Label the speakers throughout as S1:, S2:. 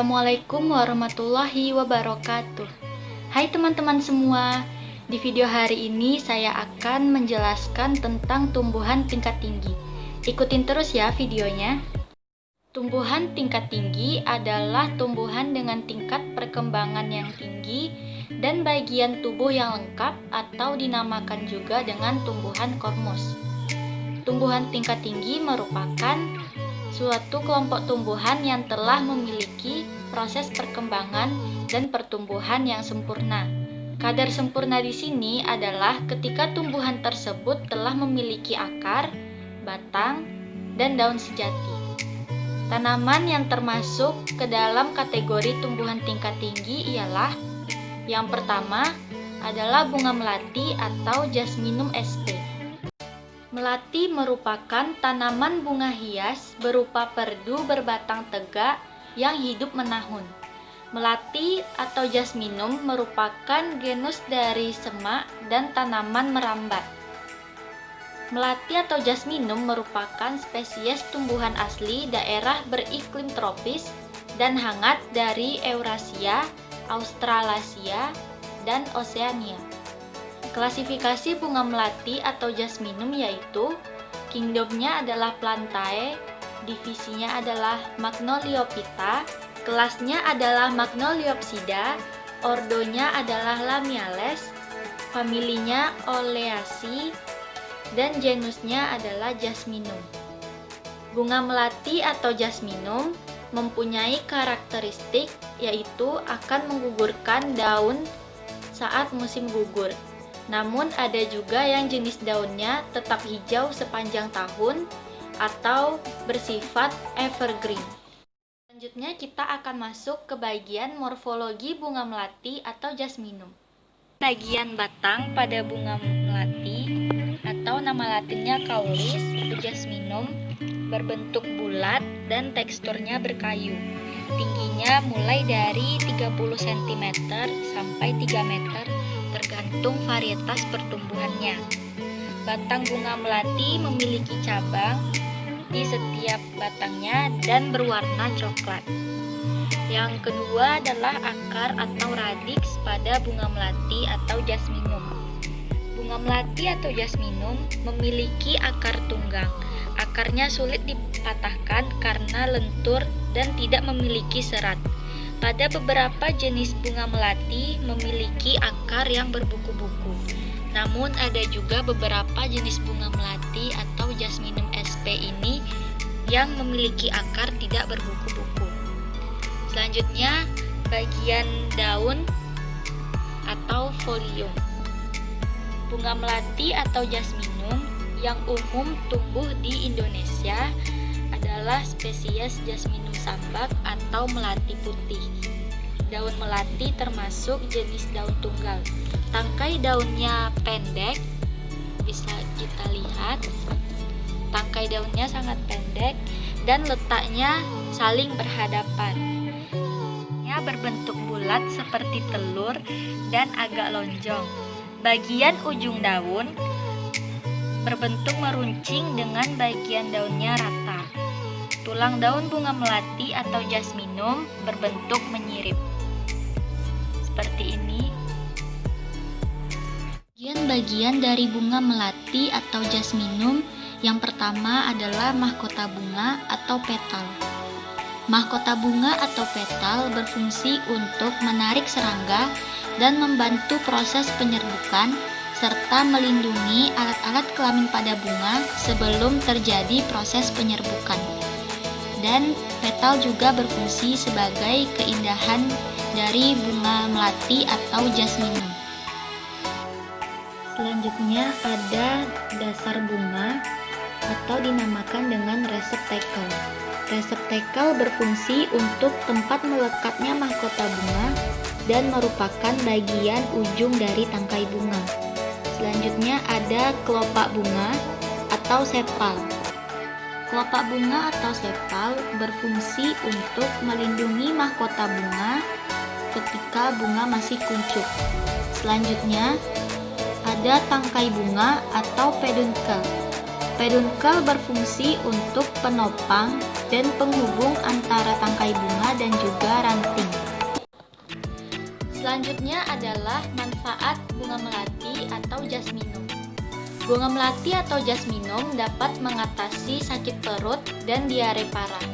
S1: Assalamualaikum warahmatullahi wabarakatuh. Hai teman-teman semua, di video hari ini saya akan menjelaskan tentang tumbuhan tingkat tinggi. Ikutin terus ya videonya. Tumbuhan tingkat tinggi adalah tumbuhan dengan tingkat perkembangan yang tinggi dan bagian tubuh yang lengkap atau dinamakan juga dengan tumbuhan kormos. Tumbuhan tingkat tinggi merupakan suatu kelompok tumbuhan yang telah memiliki proses perkembangan dan pertumbuhan yang sempurna. Kadar sempurna di sini adalah ketika tumbuhan tersebut telah memiliki akar, batang, dan daun sejati. Tanaman yang termasuk ke dalam kategori tumbuhan tingkat tinggi ialah yang pertama adalah bunga melati atau Jasminum sp. Melati merupakan tanaman bunga hias berupa perdu berbatang tegak yang hidup menahun. Melati atau Jasminum merupakan genus dari semak dan tanaman merambat. Melati atau Jasminum merupakan spesies tumbuhan asli daerah beriklim tropis dan hangat dari Eurasia, Australasia, dan Oseania. Klasifikasi bunga melati atau Jasminum yaitu kingdomnya adalah Plantae, divisinya adalah Magnoliophyta, kelasnya adalah Magnoliopsida, ordonya adalah Lamiales, familinya Oleaceae, dan genusnya adalah Jasminum. Bunga melati atau Jasminum mempunyai karakteristik yaitu akan menggugurkan daun saat musim gugur. Namun ada juga yang jenis daunnya tetap hijau sepanjang tahun atau bersifat evergreen. Selanjutnya kita akan masuk ke bagian morfologi bunga melati atau Jasminum. Bagian batang pada bunga melati atau nama latinnya caulis Jasminum berbentuk bulat dan teksturnya berkayu. Tingginya mulai dari 30 cm sampai 3 meter tergantung varietas pertumbuhannya. Batang bunga melati memiliki cabang di setiap batangnya dan berwarna coklat. Yang kedua adalah akar atau radix pada bunga melati atau Jasminum. Bunga melati atau Jasminum memiliki akar tunggang. Akarnya sulit dipatahkan karena lentur dan tidak memiliki serat. Pada beberapa jenis bunga melati memiliki akar yang berbuku-buku. Namun ada juga beberapa jenis bunga melati atau Jasminum sp ini yang memiliki akar tidak berbuku-buku. Selanjutnya bagian daun atau folium. Bunga melati atau Jasminum yang umum tumbuh di Indonesia adalah spesies Jasminum sambak atau melati putih. Daun melati termasuk jenis daun tunggal. Tangkai daunnya pendek, bisa kita lihat. Tangkai daunnya sangat pendek dan letaknya saling berhadapan. Ia berbentuk bulat seperti telur dan agak lonjong. Bagian ujung daun berbentuk meruncing dengan bagian daunnya rata. Tulang daun bunga melati atau Jasminum berbentuk menyirip. Seperti ini. Bagian-bagian dari bunga melati atau Jasminum yang pertama adalah mahkota bunga atau petal. Mahkota bunga atau petal berfungsi untuk menarik serangga dan membantu proses penyerbukan serta melindungi alat-alat kelamin pada bunga sebelum terjadi proses penyerbukan. Dan petal juga berfungsi sebagai keindahan dari bunga melati atau Jasminum. Selanjutnya ada dasar bunga atau dinamakan dengan reseptakel. Reseptakel berfungsi untuk tempat melekatnya mahkota bunga dan merupakan bagian ujung dari tangkai bunga. Selanjutnya ada kelopak bunga atau sepal. Kelopak bunga atau sepal berfungsi untuk melindungi mahkota bunga ketika bunga masih kuncup. Selanjutnya, ada tangkai bunga atau pedunkel. Pedunkel berfungsi untuk penopang dan penghubung antara tangkai bunga dan juga ranting. Selanjutnya adalah manfaat bunga melati atau jasminum. Bunga melati atau jasminum dapat mengatasi sakit perut dan diare parah.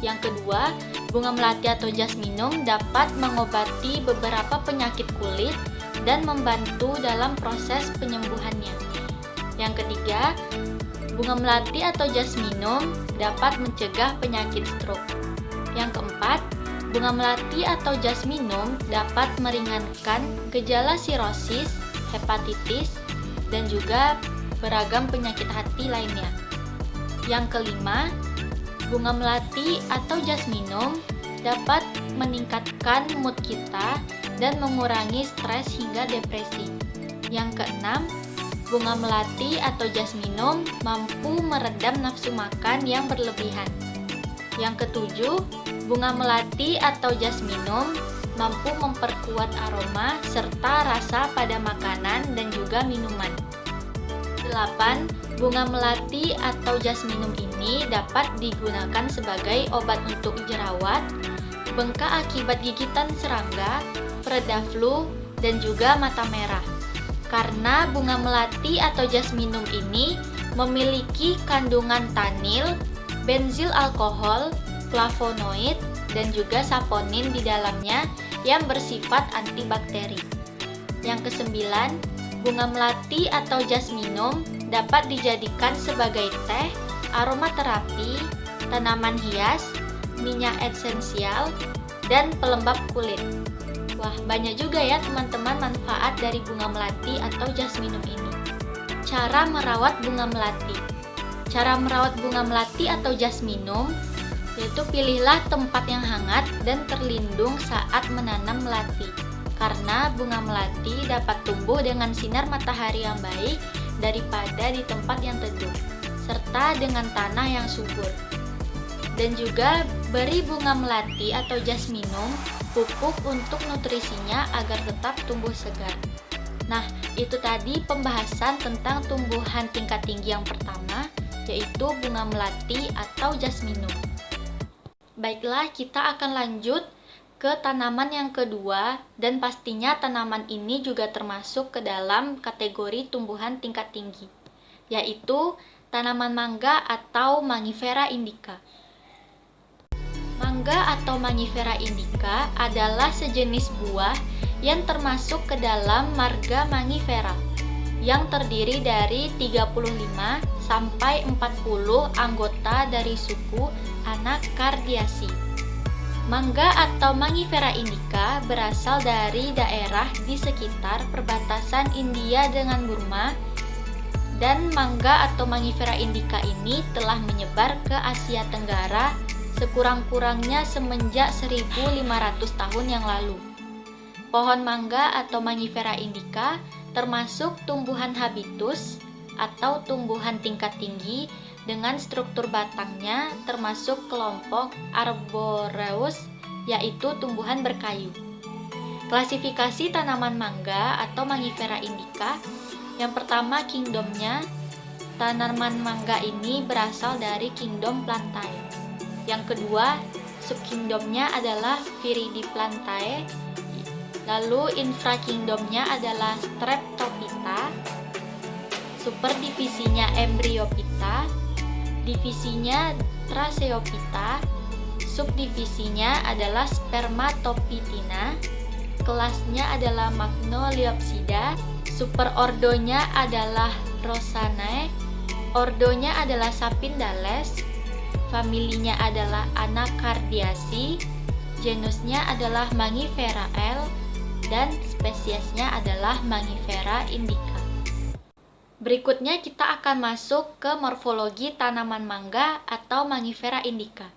S1: Yang kedua, bunga melati atau jasminum dapat mengobati beberapa penyakit kulit dan membantu dalam proses penyembuhannya. Yang ketiga, bunga melati atau jasminum dapat mencegah penyakit stroke. Yang keempat, bunga melati atau jasminum dapat meringankan gejala sirosis, hepatitis, dan juga beragam penyakit hati lainnya. Yang kelima, bunga melati atau jasminum dapat meningkatkan mood kita dan mengurangi stres hingga depresi. Yang keenam, bunga melati atau jasminum mampu meredam nafsu makan yang berlebihan. Yang ketujuh, bunga melati atau jasminum mampu memperkuat aroma serta rasa pada makanan dan juga minuman. 8. Bunga melati atau jasminum ini dapat digunakan sebagai obat untuk jerawat, bengkak akibat gigitan serangga, pereda flu, dan juga mata merah. Karena bunga melati atau jasminum ini memiliki kandungan tanil, benzil alkohol, flavonoid, dan juga saponin di dalamnya yang bersifat antibakteri. Yang kesembilan, bunga melati atau jasminum dapat dijadikan sebagai teh, aromaterapi, tanaman hias, minyak esensial, dan pelembab kulit. Wah, banyak juga ya teman-teman manfaat dari bunga melati atau jasminum ini. Cara merawat bunga melati. Cara merawat bunga melati atau jasminum yaitu pilihlah tempat yang hangat dan terlindung saat menanam melati. Karena bunga melati dapat tumbuh dengan sinar matahari yang baik daripada di tempat yang teduh, serta dengan tanah yang subur. Dan juga beri bunga melati atau jasminum pupuk untuk nutrisinya agar tetap tumbuh segar. Nah, itu tadi pembahasan tentang tumbuhan tingkat tinggi yang pertama, yaitu bunga melati atau jasminum. Baiklah, kita akan lanjut ke tanaman yang kedua, dan pastinya tanaman ini juga termasuk ke dalam kategori tumbuhan tingkat tinggi, yaitu tanaman mangga atau Mangifera indica. Mangga atau Mangifera indica adalah sejenis buah yang termasuk ke dalam marga Mangifera, yang terdiri dari 35 sampai 40 anggota dari suku Anacardiaceae. Mangga atau Mangifera indica berasal dari daerah di sekitar perbatasan India dengan Burma, dan mangga atau Mangifera indica ini telah menyebar ke Asia Tenggara sekurang-kurangnya semenjak 1500 tahun yang lalu. Pohon mangga atau Mangifera indica termasuk tumbuhan habitus atau tumbuhan tingkat tinggi dengan struktur batangnya termasuk kelompok Arboreus, yaitu tumbuhan berkayu. Klasifikasi tanaman mangga atau Mangifera indica. Yang pertama, kingdomnya. Tanaman mangga ini berasal dari kingdom Plantae. Yang kedua, subkingdomnya adalah Viridiplantae. Lalu infrakingdomnya adalah Streptophyta. Superdivisinya Embryophyta. Divisinya Tracheophyta. Subdivisinya adalah Spermatophytina. Kelasnya adalah Magnoliopsida. Superordonya adalah Rosanae. Ordonya adalah Sapindales. Familinya adalah Anacardiaceae. Genusnya adalah Mangifera L. Dan spesiesnya adalah Mangifera indica. Berikutnya kita akan masuk ke morfologi tanaman mangga atau Mangifera indica.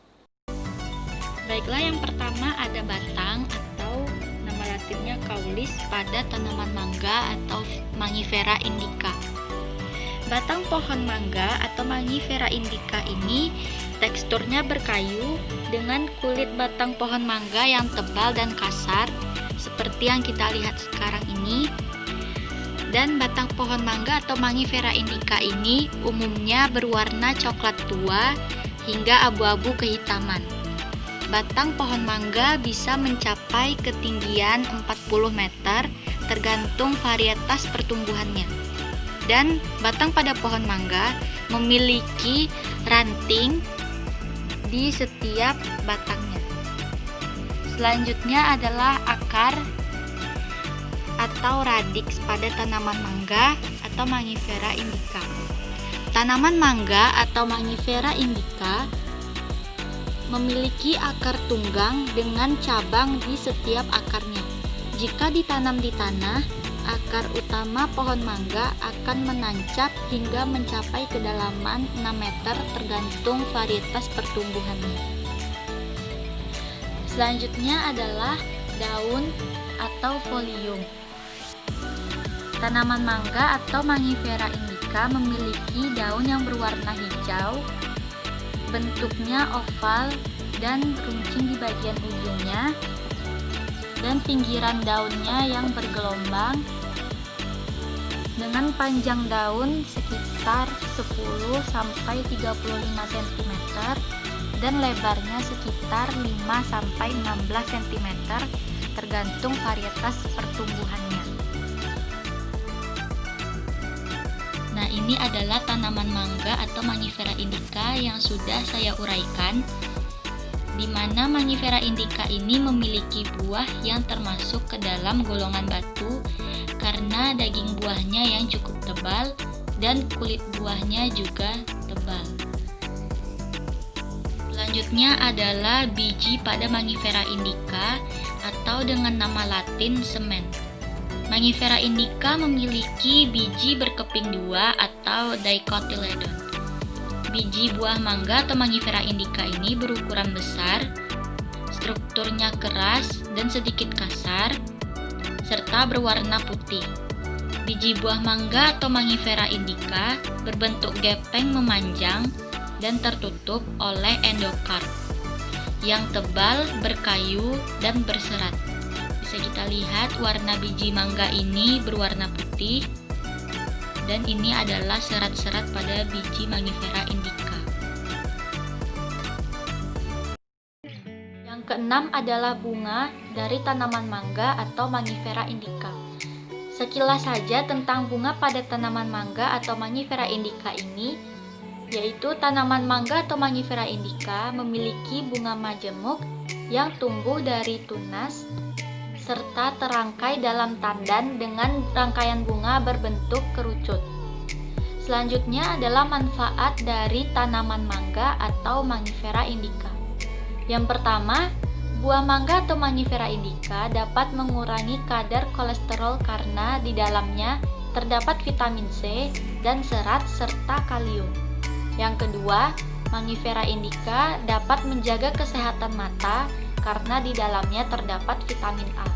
S1: Baiklah, yang pertama ada batang atau nama latinnya caulis pada tanaman mangga atau Mangifera indica. Batang pohon mangga atau Mangifera indica ini teksturnya berkayu dengan kulit batang pohon mangga yang tebal dan kasar seperti yang kita lihat sekarang ini. Dan batang pohon mangga atau Mangifera indica ini umumnya berwarna coklat tua hingga abu-abu kehitaman. Batang pohon mangga bisa mencapai ketinggian 40 meter tergantung varietas pertumbuhannya. Dan batang pada pohon mangga memiliki ranting di setiap batangnya. Selanjutnya adalah akar atau radix pada tanaman mangga atau Mangifera indica. Tanaman mangga atau Mangifera indica memiliki akar tunggang dengan cabang di setiap akarnya. Jika ditanam di tanah, akar utama pohon mangga akan menancap hingga mencapai kedalaman 6 meter tergantung varietas pertumbuhannya. Selanjutnya adalah daun atau folium. Tanaman mangga atau Mangifera indica memiliki daun yang berwarna hijau, bentuknya oval dan runcing di bagian ujungnya, dan pinggiran daunnya yang bergelombang dengan panjang daun sekitar 10-35 cm dan lebarnya sekitar 5-16 cm tergantung varietas pertumbuhannya. Nah, ini adalah tanaman mangga atau Mangifera indica yang sudah saya uraikan, di mana Mangifera indica ini memiliki buah yang termasuk ke dalam golongan batu karena daging buahnya yang cukup tebal dan kulit buahnya juga tebal. Selanjutnya adalah biji pada Mangifera indica atau dengan nama latin semen. Mangifera indica memiliki biji berkeping dua atau dicotyledon. Biji buah mangga atau Mangifera indica ini berukuran besar, strukturnya keras dan sedikit kasar, serta berwarna putih. Biji buah mangga atau Mangifera indica berbentuk gepeng memanjang dan tertutup oleh endokarp yang tebal, berkayu, dan berserat. Bisa kita lihat warna biji mangga ini berwarna putih, dan ini adalah serat-serat pada biji Mangifera indica. Yang keenam adalah bunga dari tanaman mangga atau Mangifera indica. Sekilas saja tentang bunga pada tanaman mangga atau Mangifera indica ini, yaitu tanaman mangga atau Mangifera indica memiliki bunga majemuk yang tumbuh dari tunas serta terangkai dalam tandan dengan rangkaian bunga berbentuk kerucut. Selanjutnya adalah manfaat dari tanaman mangga atau Mangifera indica. Yang pertama, buah mangga atau Mangifera indica dapat mengurangi kadar kolesterol karena di dalamnya terdapat vitamin C dan serat serta kalium. Yang kedua, Mangifera indica dapat menjaga kesehatan mata karena di dalamnya terdapat vitamin A.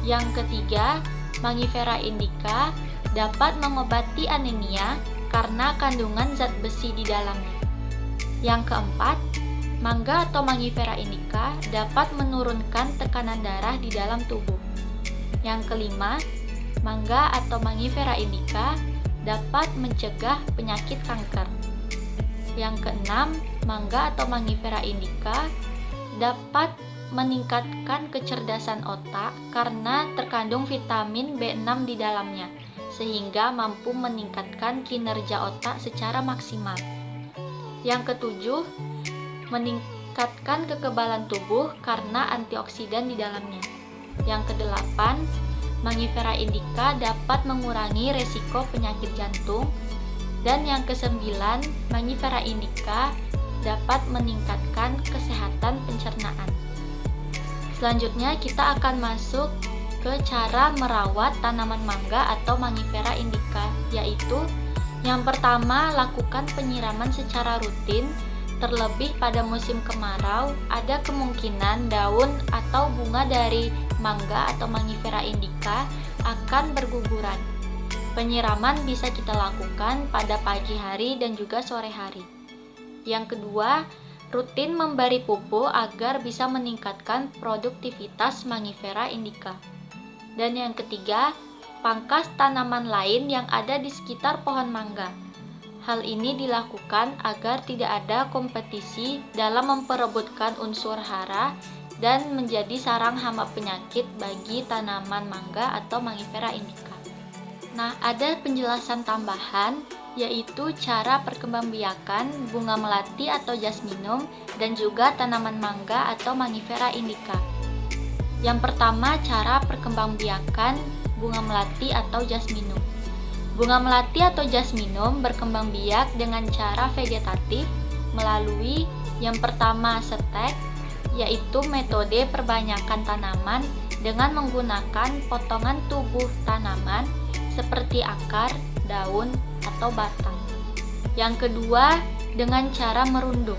S1: Yang ketiga, Mangifera indica dapat mengobati anemia karena kandungan zat besi di dalamnya. Yang keempat, mangga atau Mangifera indica dapat menurunkan tekanan darah di dalam tubuh. Yang kelima, mangga atau Mangifera indica dapat mencegah penyakit kanker. Yang keenam, mangga atau Mangifera indica dapat meningkatkan kecerdasan otak karena terkandung vitamin B6 di dalamnya, sehingga mampu meningkatkan kinerja otak secara maksimal. Yang ketujuh, meningkatkan kekebalan tubuh karena antioksidan di dalamnya. Yang kedelapan, Mangifera indica dapat mengurangi resiko penyakit jantung. Dan yang kesembilan, Mangifera indica dapat meningkatkan kesehatan pencernaan. Selanjutnya kita akan masuk ke cara merawat tanaman mangga atau Mangifera indica, yaitu yang pertama, lakukan penyiraman secara rutin. Terlebih pada musim kemarau, ada kemungkinan daun atau bunga dari mangga atau Mangifera indica akan berguguran. Penyiraman bisa kita lakukan pada pagi hari dan juga sore hari. Yang kedua, rutin memberi pupuk agar bisa meningkatkan produktivitas Mangifera indica. Dan yang ketiga, pangkas tanaman lain yang ada di sekitar pohon mangga. Hal ini dilakukan agar tidak ada kompetisi dalam memperebutkan unsur hara dan menjadi sarang hama penyakit bagi tanaman mangga atau Mangifera indica. Nah, ada penjelasan tambahan, yaitu cara perkembangbiakan bunga melati atau jasminum dan juga tanaman mangga atau Mangifera indica. Yang pertama, cara perkembangbiakan bunga melati atau jasminum. Bunga melati atau jasminum berkembang biak dengan cara vegetatif melalui yang pertama setek, yaitu metode perbanyakan tanaman dengan menggunakan potongan tubuh tanaman seperti akar, daun, atau batang. Yang kedua, dengan cara merunduk,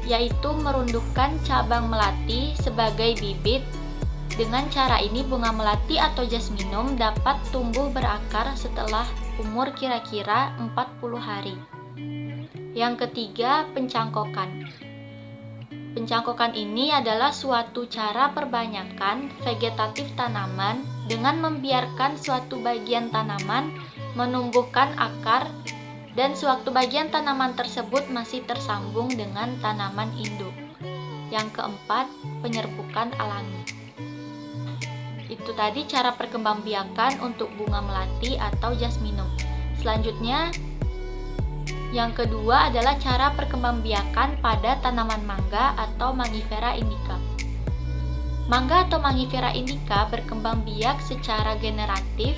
S1: yaitu merundukkan cabang melati sebagai bibit. Dengan cara ini bunga melati atau jasminum dapat tumbuh berakar setelah umur kira-kira 40 hari. Yang ketiga, pencangkokan. Pencangkokan ini adalah suatu cara perbanyakan vegetatif tanaman dengan membiarkan suatu bagian tanaman menumbuhkan akar dan suatu bagian tanaman tersebut masih tersambung dengan tanaman induk. Yang keempat, penyerbukan alami. Itu tadi cara perkembangbiakan untuk bunga melati atau jasminum. Selanjutnya, yang kedua adalah cara perkembangbiakan pada tanaman mangga atau Mangifera indica. Mangga atau Mangifera indica berkembang biak secara generatif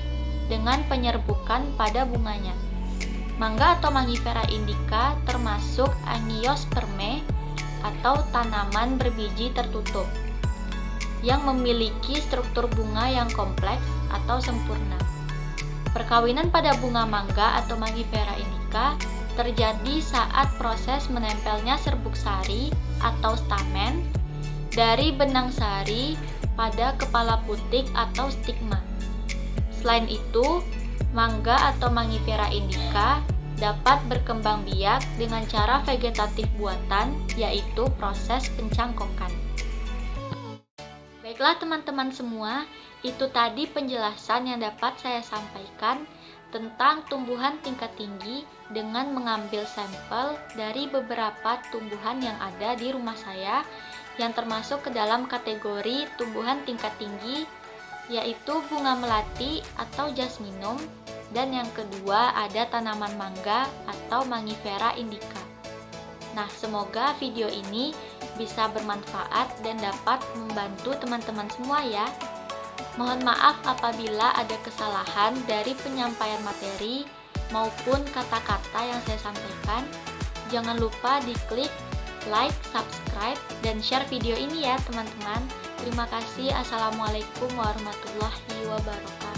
S1: dengan penyerbukan pada bunganya. Mangga atau Mangifera indica termasuk Angiospermae atau tanaman berbiji tertutup yang memiliki struktur bunga yang kompleks atau sempurna. Perkawinan pada bunga mangga atau Mangifera indica terjadi saat proses menempelnya serbuk sari atau stamen dari benang sari pada kepala putik atau stigma. Selain itu, mangga atau Mangifera indica dapat berkembang biak dengan cara vegetatif buatan, yaitu proses pencangkokan. Baiklah teman-teman semua, itu tadi penjelasan yang dapat saya sampaikan tentang tumbuhan tingkat tinggi dengan mengambil sampel dari beberapa tumbuhan yang ada di rumah saya yang termasuk ke dalam kategori tumbuhan tingkat tinggi, yaitu bunga melati atau jasminum, dan yang kedua ada tanaman mangga atau Mangifera indica. Nah, semoga video ini bisa bermanfaat dan dapat membantu teman-teman semua ya. Mohon maaf apabila ada kesalahan dari penyampaian materi maupun kata-kata yang saya sampaikan. Jangan lupa diklik like, subscribe, dan share video ini ya teman-teman. Terima kasih. Assalamualaikum warahmatullahi wabarakatuh.